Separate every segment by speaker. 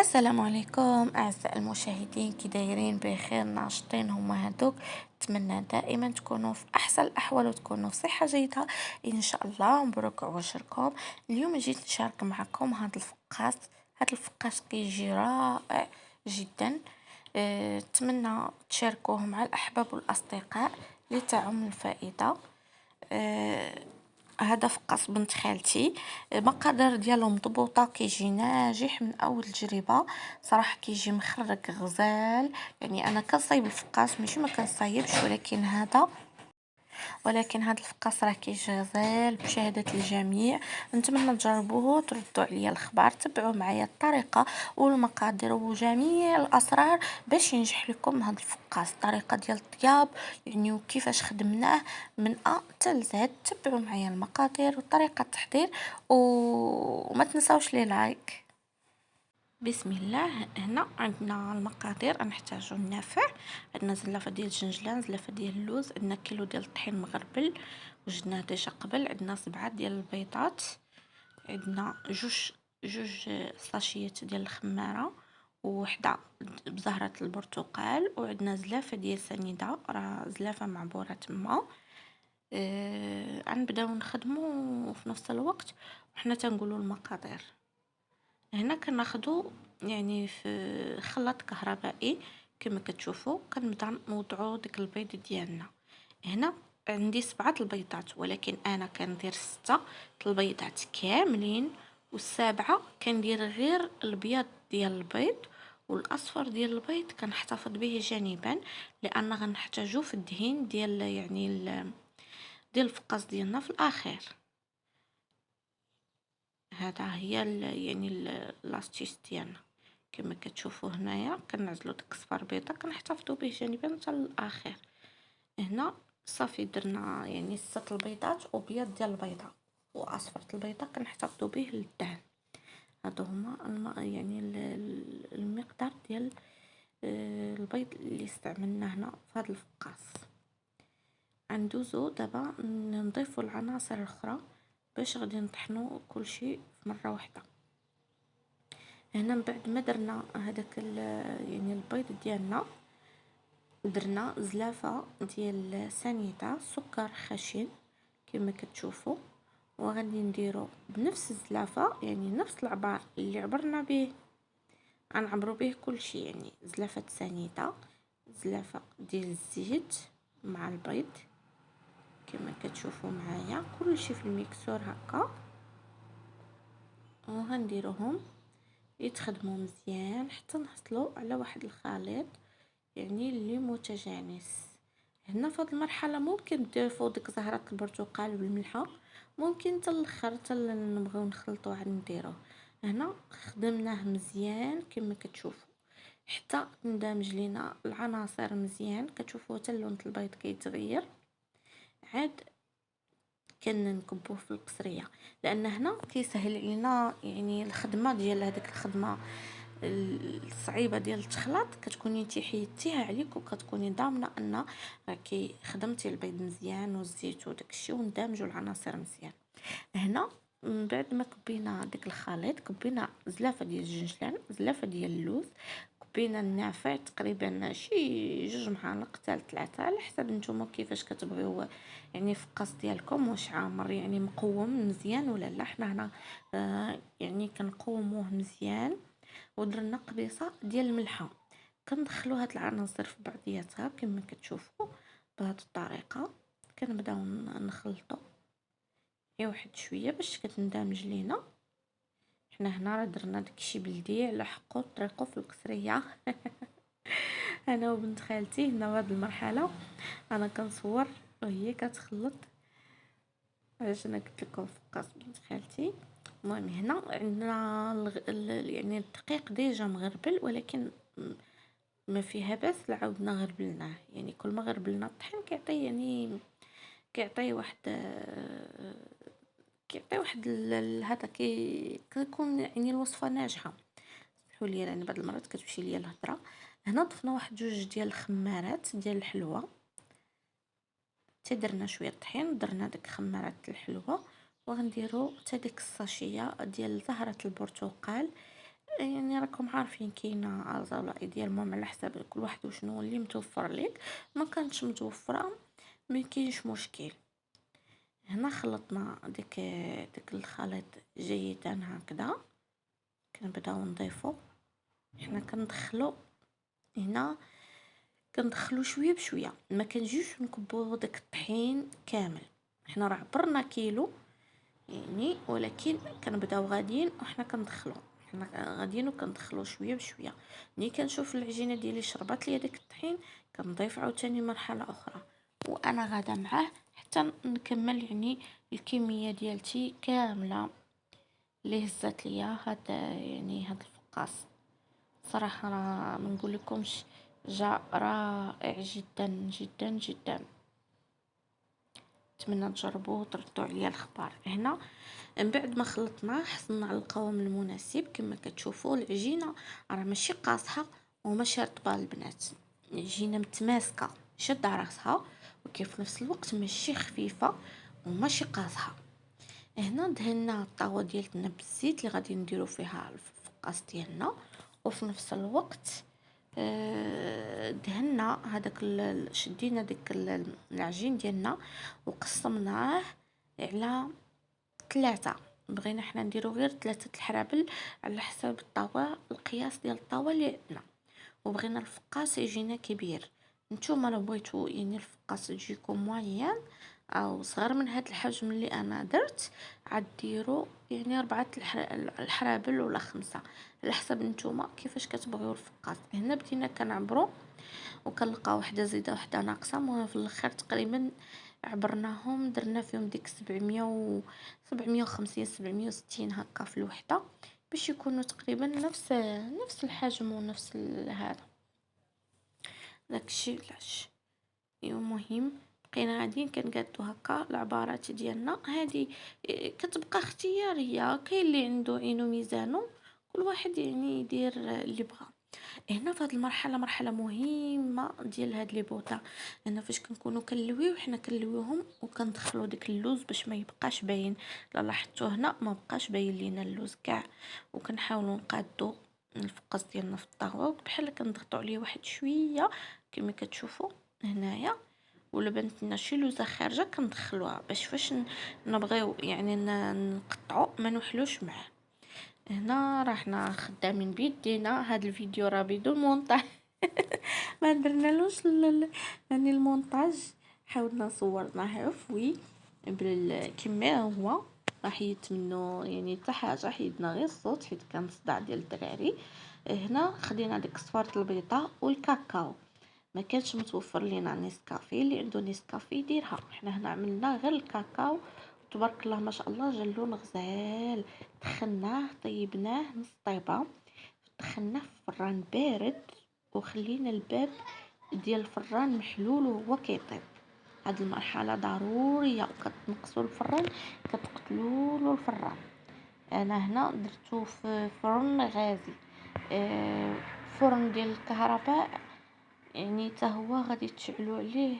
Speaker 1: السلام عليكم أعزائي المشاهدين، كي دايرين؟ بخير؟ ناشطين هما هادوك. نتمنى دائما تكونوا في أحسن الأحوال وتكونوا في صحة جيدة إن شاء الله. مبروك عواشركم. اليوم جيت نشارك معكم هاد الفقاس كيجي رائع جدا. نتمنى تشاركوه مع الأحباب والأصدقاء لتعم الفائدة. آه، هذا فقاس بنت خالتي. المقادير ديالو مضبوطه، كيجي ناجح من اول تجربه. صراحه كيجي مخرج غزال. يعني انا كنصايب الفقاس، ماشي ما كنصايبش، ولكن هذا الفقاس راه كيجي غزال بشهادة الجميع. نتمنى تجربوه وتردوا عليا الخبر. تبعوا معايا الطريقة والمقادير وجميع الأسرار باش ينجح لكم هذا الفقاس. الطريقة ديال الطياب يعني وكيفاش خدمناه من أ حتى لزد. تبعوا معايا المقادير وطريقة التحضير وما تنساوش لي لايك. بسم الله. هنا عندنا المقادير. نحتاجو النافع، عندنا زلافه ديال الجنجلان، زلافه ديال اللوز، عندنا كيلو ديال الطحين مغربل وجدناه ديجا قبل، عندنا 7 ديال البيضات، عندنا جوج ساشيات ديال الخماره وحده بزهره البرتقال، وعندنا زلافه ديال سنيده، راه زلافه معبوره تما. غنبداو نخدمو في نفس الوقت وحنا تنقولوا المقادير. هنا كناخدو يعني في خلاط كهربائي كما كتشوفوا. كنبدا نوضعوا داك البيض ديالنا. هنا عندي 7 البيضات، ولكن انا كندير 6 البيضات كاملين، والسابعه كندير غير الابيض ديال البيض، والاصفر ديال البيض كنحتفظ به جانبا، لان غنحتاجو في الدهين ديال ديال الفقاس ديالنا في الاخير. هذا هي لاستيس ديالنا. كما كتشوفوا هنايا كنعزلوا داك الصفار بيضه كنحتفظوا به جانبا حتى الاخر. هنا صافي درنا يعني 6 البيضات وبيض ديال البيضه واصفر البيضه كنحتفظوا به للدهن. هادو هما المقدار ديال البيض اللي استعملنا هنا في هذا الفقاس. غندوزو دابا نضيفوا العناصر الاخرى باش غادي نطحنوا كل شيء في مره واحده. هنا من بعد ما درنا هذاك يعني البيض ديالنا، درنا زلافه ديال سنيده، سكر خشن كما كتشوفوا، وغادي نديرو بنفس الزلافه يعني نفس العبار اللي عبرنا به غنعبروا به كل شيء. يعني زلافه سنيده، زلافه ديال الزيت مع البيض كما كتشوفوا معايا، كل شيء في الميكسور هكا، وغنديروهم يتخدموا مزيان حتى نحصلوا على واحد الخليط يعني اللي متجانس. هنا في هذه المرحله ممكن تضيفوا ديك زهره البرتقال بالملحه، ممكن حتى الاخر حتى نبغيو نخلطوا عاد نديروه. هنا خدمناه مزيان كما كتشوفوا حتى ندمج لينا العناصر مزيان. كتشوفوا حتى اللون البيض كيتغير. عاد كنكبوه في القصريه، لان هنا كيسهل علينا يعني الخدمه ديال هذيك الخدمه الصعيبه ديال التخلاط. كتكوني انت حيدتيها عليك وكتكوني ضامنه ان راكي خدمتي البيض مزيان والزيت وداك الشيء وندمجوا العناصر مزيان. هنا من بعد ما كبينا داك الخليط، كبينا زلافه ديال الجنجلان، زلافه ديال اللوز، كبينا النافع تقريبا شي 2 معالق حتى 3 على حسب نتوما كيفاش كتبغيو يعني الفقاس ديالكم، واش عامر يعني مقوم مزيان ولا لا. حنا هنا يعني كنقوموه مزيان. ودرنا قبيصه ديال الملحه. كندخلوا هاد العناصر في بعضياتها كما كتشوفوا بهذه الطريقه. كنبداو نخلطوا واحد شويه باش كتندمج لينا. حنا هنا راه درنا داكشي بلدي على حقو طريقو في القصريه. انا وبنت خالتي هنا في هذه المرحله انا كنصور وهي كتخلط، علاش انا قلت لكم فقاس بنت خالتي. المهم هنا عندنا يعني الدقيق ديجا مغربل، ولكن ما فيها باس عاودنا غربلناه. يعني كل ما غربلنا الطحين كيعطي يعني كيعطي واحد هذا كيكون يعني الوصفه ناجحه. سمحوا لي يعني بعض المرات كتمشي ليا الهضره. هنا ضفنا واحد 2 ديال الخمارات ديال الحلوه، حتى درنا شويه طحين، درنا داك خمارات الحلوه، وغنديروا حتى ديك الساشيه ديال زهره البرتقال. يعني راكم عارفين كاينه ازالاء ديال المهم على حساب كل واحد وشنو اللي متوفر ليك. ما كانتش متوفره ما كاينش مشكل. هنا خلطنا ديك الخليط جيدا هكذا. كنبداو نضيفو. حنا كندخلو هنا كندخلو شويه بشويه، ما كنجيوش نكبو داك الطحين كامل. حنا راه عبرنا كيلو يعني، ولكن كنبداو غاديين وحنا كندخلو. حنا غاديين وكندخلو شويه بشويه. ملي كنشوف العجينه ديالي شربات ليا داك الطحين كنضيف عاوتاني مرحله اخرى، وانا غادا معاه حتى نكمل يعني الكميه ديالتي كامله اللي هزات ليا هاد الفقاص. صراحه راه ما نقول لكمش، جا رائع جدا جدا جدا. نتمنى تجربوه وتردوا عليا الخبر. هنا من بعد ما خلطناه حصلنا على القوام المناسب. كما كتشوفوا العجينه راه ماشي قاصحه وماشي رطبه البنات، العجينه متماسكه شاده راسها، وكيف في نفس الوقت ماشي خفيفه وماشي قاصحه. هنا دهنا الطاوه ديالنا بالزيت اللي غادي نديرو فيها الفقاص ديالنا، وفي نفس الوقت دهنا هذاك شدينا ديك العجين ديالنا وقسمناه على 3. بغينا حنا نديرو غير 3 الحرابل على حساب الطاوه، القياس ديال الطاوه اللي عندنا. وبغينا الفقاس يجينا كبير. نتوما لو بغيتو يعني الفقاس تجيكم موين او صغر من هاد الحجم اللي انا درت، عاد ديروا يعني 4 الحرابل ولا 5 على حسب نتوما كيفاش كتبغيو الفقاس. هنا بدينا كنعبروا وكنلقاو وحده زايده وحده ناقصه. المهم في الاخر تقريبا عبرناهم، درنا فيهم ديك 700 و 750 760 هكا في الوحده، باش يكونوا تقريبا نفس الحجم ونفس هذا داكشي علاش. المهم بقينا غاديين كنقادو هكا العبارات ديالنا. هذه كتبقى اختياريه، كاين اللي عنده عينو ميزانو، كل واحد يعني يدير اللي بغى. هنا في هذه المرحله مرحله مهمه ديال هاد لي بوطه. هنا فاش كنكونوا كنلويو حنا كنلويوهم وكندخلوا ديك اللوز باش ما يبقاش باين. لا لاحظتوا هنا ما بقاش باين لينا اللوز كاع، وكنحاولوا نقادو الفقاس ديالنا في الطاوه بحال كنضغطوا عليه واحد شويه كما كتشوفوا هنايا. ولا بانت لنا شي لوزه خارجه كندخلوها باش فاش نبغيو يعني نقطعو ما نوحلوش معاه. هنا راه حنا خدامين بيدينا. هذا الفيديو راه بدون مونتاج ما درنالوش يعني المونتاج، حاولنا صورناه عفوي كما هو. ما حيدت منه يعني حتى حاجه، حيدنا غير الصوت حيت كان صداع ديال الدراري. هنا خدينا ديك صفاره البيضه والكاكاو. ما كانش متوفر لينا نيسكافي، اللي عنده نيسكافي يديرها. حنا هنا عملنا غير الكاكاو، تبارك الله ما شاء الله جا اللون غزال. دخلناه طيبناه نص طيبه، دخلناه في فران بارد وخلينا الباب ديال الفران محلول وهو كيطيب. هاد المرحله ضروريه، وكتنقصوا الفران كتقتلوا الفران. انا هنا درتو في فرن غازي. فرن ديال الكهرباء يعني حتى هو غادي تشعلوا عليه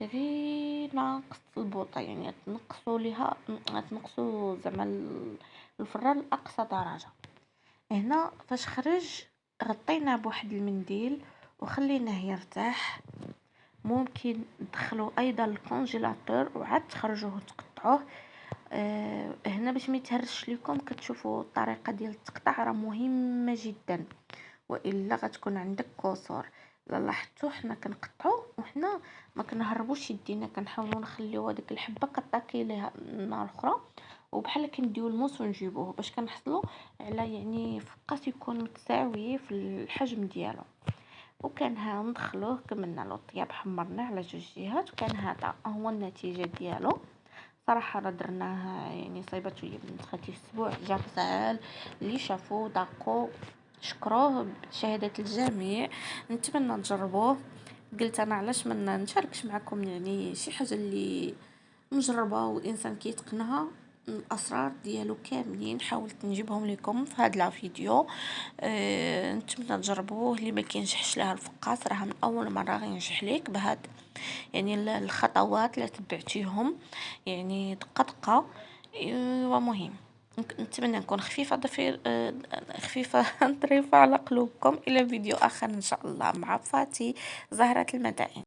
Speaker 1: غير ناقص البوطه، يعني تنقصوا ليها، تنقصوا زعما الفران لاقصى درجه. هنا فاش خرج غطيناه بواحد المنديل وخليناه يرتاح. ممكن تدخلوا ايضا الكونجيلاتور وعاد تخرجوه وتقطعوه. هنا باش ما يتهرش لكم كتشوفوا الطريقه ديال التقطيع راه مهمه جدا، والا غتكون عندك كسور. لا لاحظتوا حنا كنقطعوا وحنا ما كنهربوش يدينا، كنحاولوا نخليو هذيك الحبه كطاكي ليها النار اخرى، وبحال كنديو الموس ونجيبوه باش كنحصلوا على يعني فقاس يكون متساوي في الحجم ديالو. وكان ها ندخلوه كملنا له الطياب، حمرناه على جوج جهات، وكان هذا هو النتيجه ديالو. صراحه راه درناه يعني صايبات ويا بنت خالتي في اسبوع، جا غزال. اللي شافوه داقو شكروه بشهاده الجميع. نتمنى تجربوه. قلت انا علاش ما نشاركش معكم يعني شي حاجه اللي مجربه والانسان كيتقنها. الاسرار ديالو كاملين حاولت نجيبهم لكم في هذا الفيديو. نتمنى تجربوه. اللي ما كينجحش لها الفقاس راه من اول مره غينجح ليك بهاد يعني الخطوات اللي تبعتيهم يعني دقه دقه. ومهم نتمنى نكون خفيفة خفيفة ظريفة على قلوبكم. إلى فيديو آخر إن شاء الله مع فاتي، زهرة المدائن.